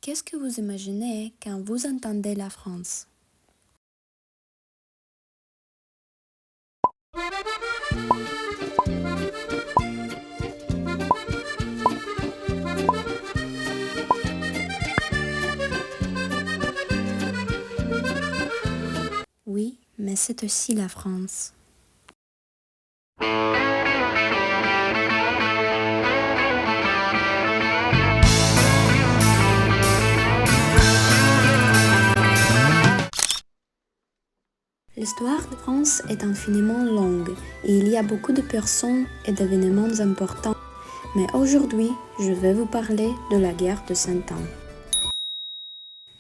Qu'est-ce que vous imaginez quand vous entendez la France? Oui, mais c'est aussi la France. L'histoire de France est infiniment longue et il y a beaucoup de personnes et d'événements importants. Mais aujourd'hui, je vais vous parler de la guerre de Cent Ans.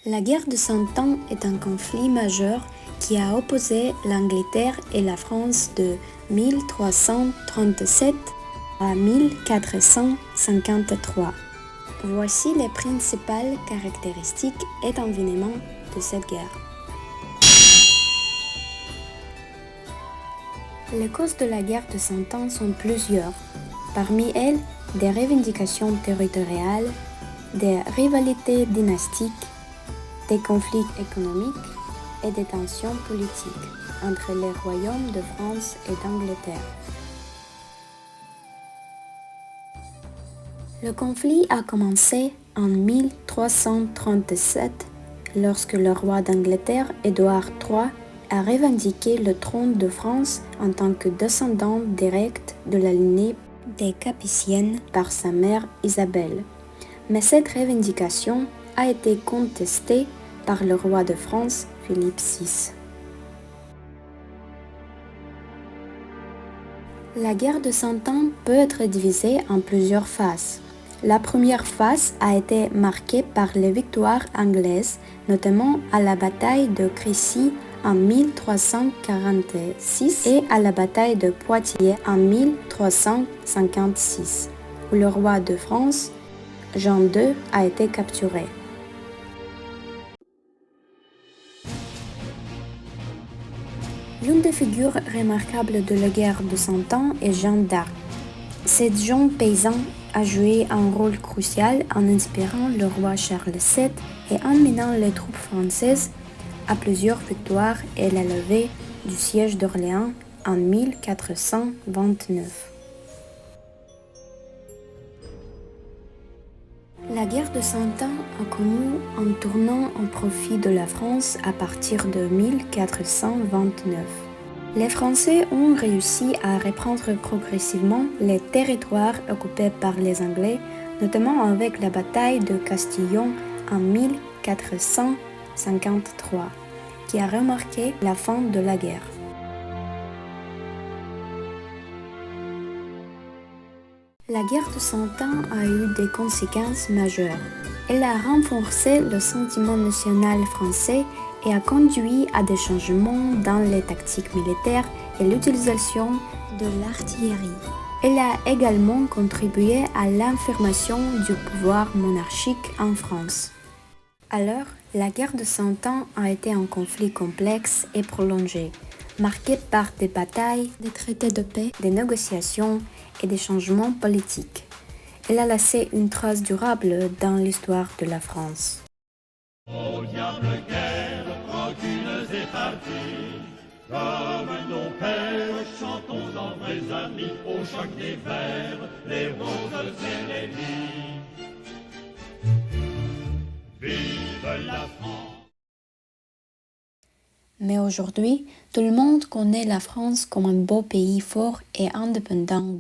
La guerre de Cent Ans est un conflit majeur qui a opposé l'Angleterre et la France de 1337 à 1453. Voici les principales caractéristiques et événements de cette guerre. Les causes de la guerre de Cent Ans sont plusieurs. Parmi elles, des revendications territoriales, des rivalités dynastiques, des conflits économiques et des tensions politiques entre les royaumes de France et d'Angleterre. Le conflit a commencé en 1337 lorsque le roi d'Angleterre, Édouard III, a revendiqué le trône de France en tant que descendant direct de la lignée des Capétiennes par sa mère Isabelle. Mais cette revendication a été contestée par le roi de France, Philippe VI. La guerre de Cent Ans peut être divisée en plusieurs phases. La première phase a été marquée par les victoires anglaises, notamment à la bataille de Crécy en 1346 et à la bataille de Poitiers en 1356, où le roi de France, Jean II, a été capturé. L'une des figures remarquables de la guerre de Cent Ans est Jeanne d'Arc. Cette jeune paysanne a joué un rôle crucial en inspirant le roi Charles VII et en menant les troupes françaises à plusieurs victoires et la levée du siège d'Orléans en 1429. La guerre de Cent Ans a connu un tournant en profit de la France à partir de 1429. Les Français ont réussi à reprendre progressivement les territoires occupés par les Anglais, notamment avec la bataille de Castillon en 1453, qui a remarqué la fin de la guerre. La guerre de Cent Ans a eu des conséquences majeures. Elle a renforcé le sentiment national français et a conduit à des changements dans les tactiques militaires et l'utilisation de l'artillerie. Elle a également contribué à l'affirmation du pouvoir monarchique en France. Alors, la guerre de Cent Ans a été un conflit complexe et prolongé, marqué par des batailles, des traités de paix, des négociations et des changements politiques. Elle a laissé une trace durable dans l'histoire de la France. Au diable guerre, rancuneuse et partie, comme nos pères, chantons en vrais amis, au choc des vers, les roses et les lys. Vive la France! Mais aujourd'hui, tout le monde connaît la France comme un beau pays fort et indépendant.